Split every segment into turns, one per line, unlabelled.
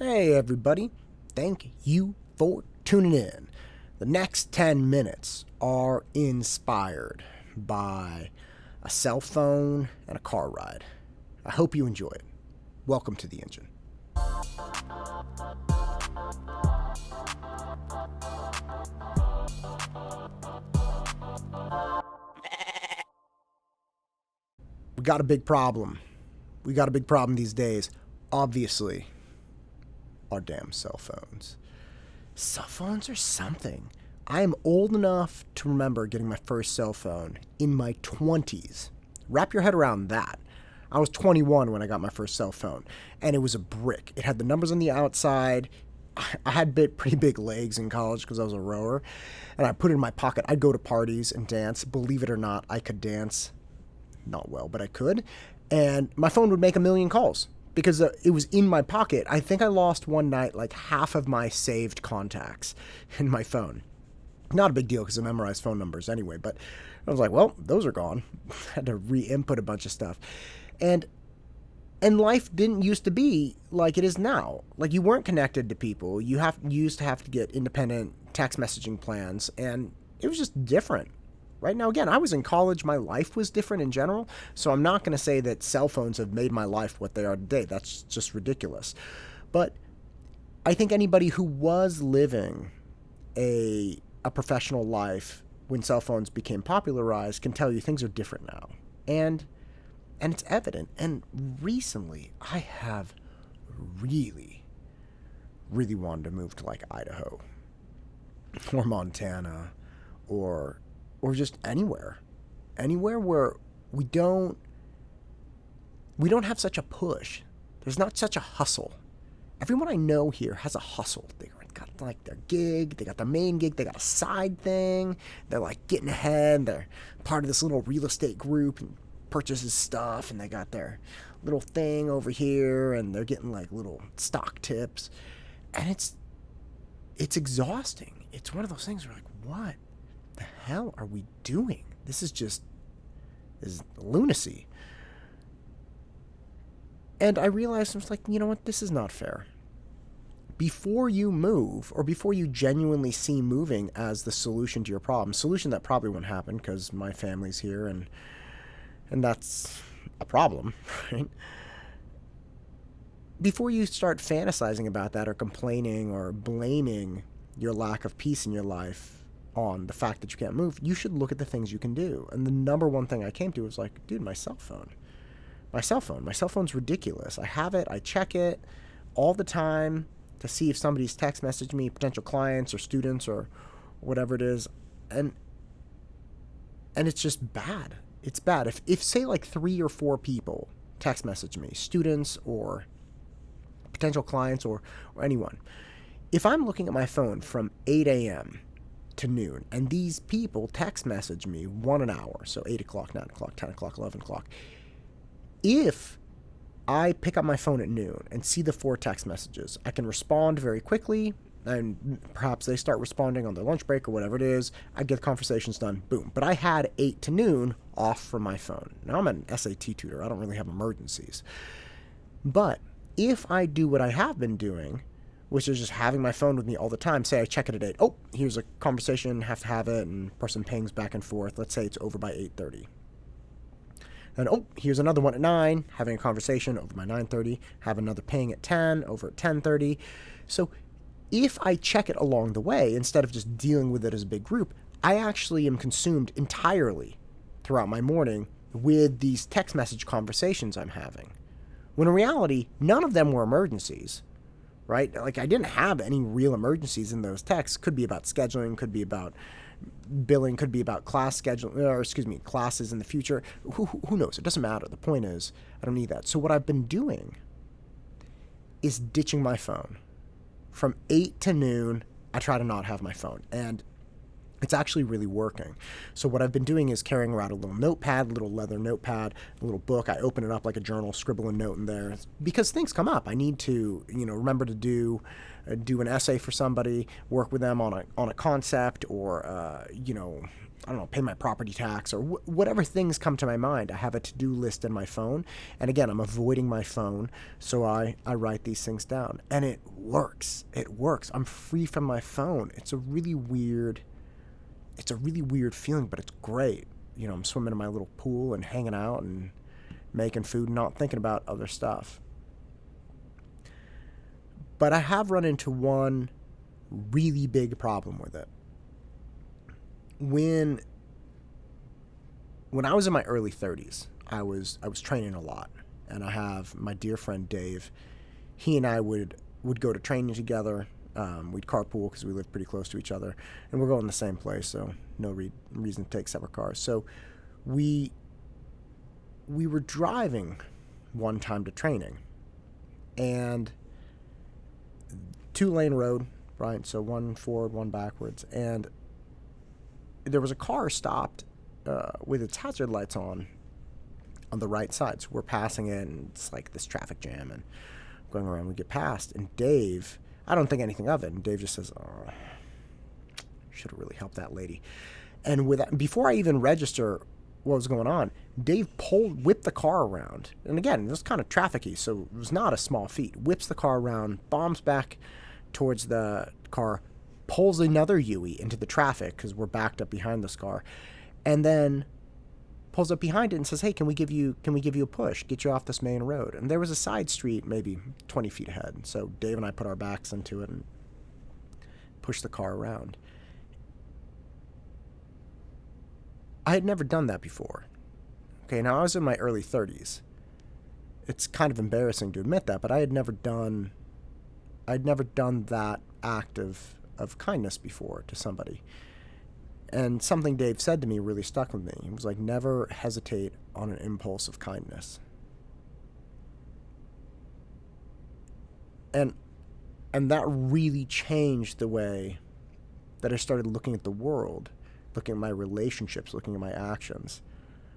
Hey, everybody. Thank you for tuning in. The next 10 minutes are inspired by a cell phone and a car ride. I hope you enjoy it. Welcome to the engine. We got a big problem. We got a big problem these days. Obviously, our damn cell phones. Cell phones are something. I am old enough to remember getting my first cell phone in my 20s. Wrap your head around that. I was 21 when I got my first cell phone, and it was a brick. It had the numbers on the outside. I had pretty big legs in college because I was a rower, and I put it in my pocket. I'd go to parties and dance. Believe it or not, I could dance. Not well, but I could. And my phone would make a million calls because it was in my pocket. I think I lost one night like half of my saved contacts in my phone. Not a big deal because I memorized phone numbers anyway, but I was like, well, those are gone. I had to re-input a bunch of stuff. And life didn't used to be like it is now. Like, you weren't connected to people. You used to have to get independent text messaging plans, and it was just different. Right now, again, I was in college. My life was different in general, so I'm not going to say that cell phones have made my life what they are today. That's just ridiculous. But I think anybody who was living a professional life when cell phones became popularized can tell you things are different now. And it's evident. And recently, I have really, really wanted to move to like Idaho or Montana or just anywhere where we don't have such a push. There's not such a hustle. Everyone I know here has a hustle. They got like their gig, they got their main gig, they got a side thing. They're like getting ahead. They're part of this little real estate group and purchases stuff, and they got their little thing over here, and they're getting like little stock tips. And it's exhausting. It's one of those things where like, what the hell are we doing? This is lunacy. And I realized, I was like, you know what? This is not fair. Before you move, or before you genuinely see moving as the solution to your problem, solution that probably won't happen because my family's here and that's a problem, right? Before you start fantasizing about that or complaining or blaming your lack of peace in your life on the fact that you can't move, you should look at the things you can do. And the number one thing I came to was like, dude, my cell phone. My cell phone's ridiculous. I have it. I check it all the time to see if somebody's text messaged me, potential clients or students or whatever it is. And it's just bad. It's bad. If say like 3 or 4 people text message me, students or potential clients or anyone, if I'm looking at my phone from 8 a.m. to noon, and these people text message me an hour, so 8 o'clock, 9 o'clock, 10 o'clock, 11 o'clock, if I pick up my phone at noon and see the 4 text messages, I can respond very quickly, and perhaps they start responding on their lunch break or whatever it is. I get the conversations done, boom. But I had 8 to noon off from my phone. Now I'm an SAT tutor. I don't really have emergencies. But if I do what I have been doing, which is just having my phone with me all the time, say I check it at 8, oh, here's a conversation, have to have it, and person pings back and forth. Let's say it's over by 8:30. And oh, here's another one at 9, having a conversation over by 9:30, have another ping at 10, over at 10:30. So if I check it along the way, instead of just dealing with it as a big group, I actually am consumed entirely throughout my morning with these text message conversations I'm having. When in reality, none of them were emergencies, right? Like, I didn't have any real emergencies in those texts. Could be about scheduling, could be about billing, could be about classes in the future. Who knows? It doesn't matter. The point is, I don't need that. So what I've been doing is ditching my phone. From 8 to noon, I try to not have my phone. And it's actually really working. So what I've been doing is carrying around a little notepad, a little leather notepad, a little book. I open it up like a journal, scribble a note in there because things come up. I need to, remember to do an essay for somebody, work with them on a concept, or I don't know, pay my property tax, or whatever things come to my mind. I have a to-do list in my phone. And again, I'm avoiding my phone, so I write these things down. And it works. It works. I'm free from my phone. It's a really weird feeling, but it's great. You know, I'm swimming in my little pool and hanging out and making food and not thinking about other stuff. But I have run into one really big problem with it. When I was in my early 30s, I was training a lot, and I have my dear friend Dave. He and I would go to training together. We'd carpool because we lived pretty close to each other, and we're going the same place, so no reason to take separate cars. So we were driving one time to training, and 2-lane road, right? So one forward, one backwards, and there was a car stopped with its hazard lights on the right side. So we're passing it, and it's like this traffic jam, and going around, we get past, and Dave, I don't think anything of it, and Dave just says, "Oh, should have really helped that lady." And before I even register what was going on, Dave whipped the car around, and again, it was kind of trafficy, so it was not a small feat. Whips the car around, bombs back towards the car, pulls another Yui into the traffic because we're backed up behind this car, and then pulls up behind it and says, "Hey, can we give you a push, get you off this main road?" And there was a side street maybe 20 feet ahead. So Dave and I put our backs into it and pushed the car around. I had never done that before. Okay, now I was in my early 30s. It's kind of embarrassing to admit that, but I had never done that act of kindness before to somebody. And something Dave said to me really stuck with me. He was like, never hesitate on an impulse of kindness. And that really changed the way that I started looking at the world, looking at my relationships, looking at my actions.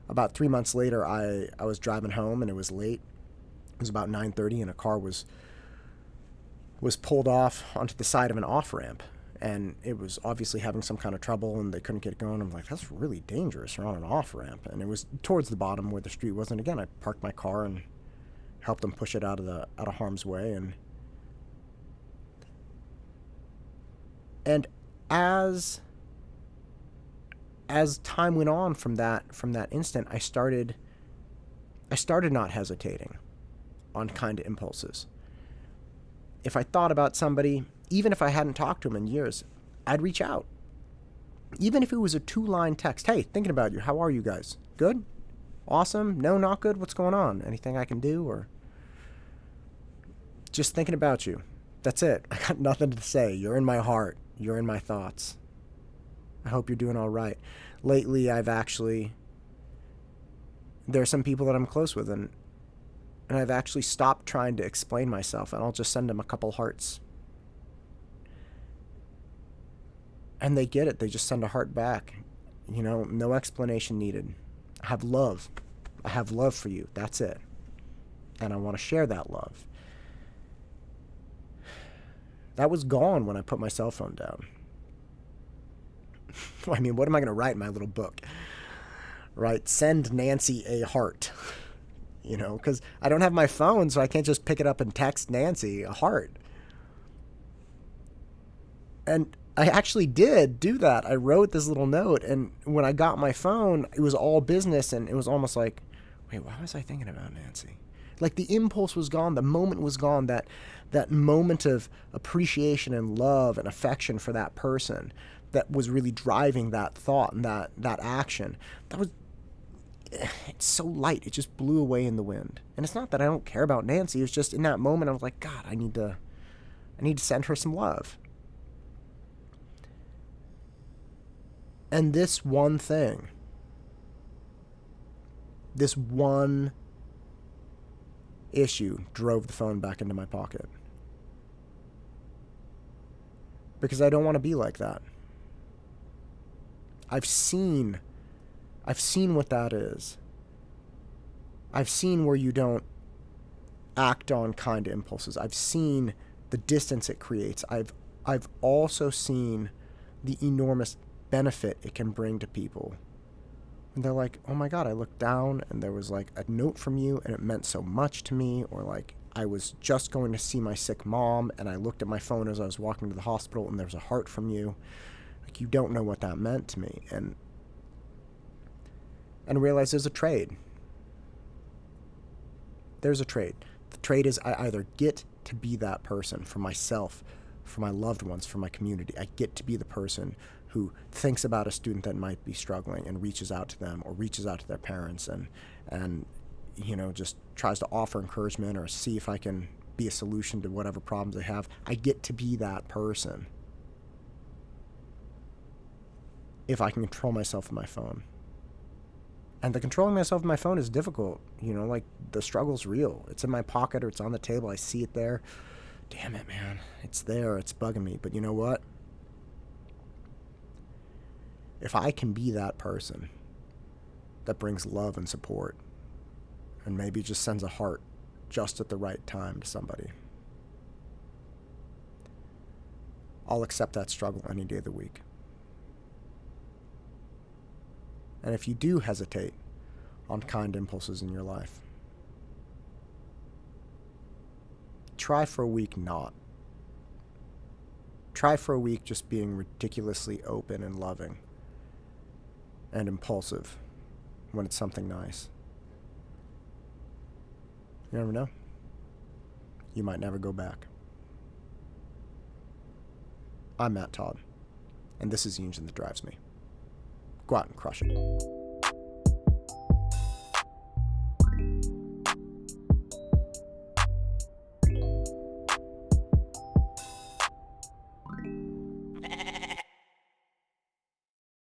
About 3 months later, I was driving home, and it was late. It was about 9:30, and a car was pulled off onto the side of an off-ramp. And it was obviously having some kind of trouble, and they couldn't get it going. I'm like, that's really dangerous. You're on an off-ramp. And it was towards the bottom where the street was. And again, I parked my car and helped them push it out of harm's way. And as time went on from that instant, I started not hesitating on kind of impulses. If I thought about somebody, even if I hadn't talked to him in years, I'd reach out. Even if it was a 2-line text. "Hey, thinking about you. How are you guys? Good? Awesome? No, not good? What's going on? Anything I can do?" Or just thinking about you. That's it. I got nothing to say. You're in my heart. You're in my thoughts. I hope you're doing all right. Lately, there are some people that I'm close with, and I've actually stopped trying to explain myself, and I'll just send them a couple hearts. And they get it. They just send a heart back. You know, no explanation needed. I have love. I have love for you. That's it. And I want to share that love. That was gone when I put my cell phone down. I mean, what am I going to write in my little book? Right? Send Nancy a heart. You know, because I don't have my phone, so I can't just pick it up and text Nancy a heart. And I actually did do that. I wrote this little note, and when I got my phone, it was all business, and it was almost like, wait, why was I thinking about Nancy? Like the impulse was gone, the moment was gone, that moment of appreciation and love and affection for that person that was really driving that thought and that action. It's so light. It just blew away in the wind. And it's not that I don't care about Nancy. It was just in that moment I was like, God, I need to send her some love. And this one thing, this one issue drove the phone back into my pocket. Because I don't want to be like that. I've seen what that is. I've seen where you don't act on kind of impulses. I've seen the distance it creates. I've also seen the enormous benefit it can bring to people. And they're like, oh my God, I looked down and there was like a note from you and it meant so much to me, or like, I was just going to see my sick mom, and I looked at my phone as I was walking to the hospital, and there was a heart from you. Like, you don't know what that meant to me. And realize there's a trade. There's a trade. The trade is I either get to be that person for myself, for my loved ones, for my community. I get to be the person who thinks about a student that might be struggling and reaches out to them, or reaches out to their parents and just tries to offer encouragement or see if I can be a solution to whatever problems they have. I get to be that person if I can control myself with my phone. And the controlling myself with my phone is difficult. Like, the struggle's real. It's in my pocket or it's on the table. I see it there. Damn it, man. It's there. It's bugging me. But you know what? If I can be that person that brings love and support, and maybe just sends a heart just at the right time to somebody, I'll accept that struggle any day of the week. And if you do hesitate on kind impulses in your life, try for a week not. Try for a week just being ridiculously open and loving and impulsive when it's something nice. You never know. You might never go back. I'm Matt Todd, and this is the engine that drives me. Go out and crush it.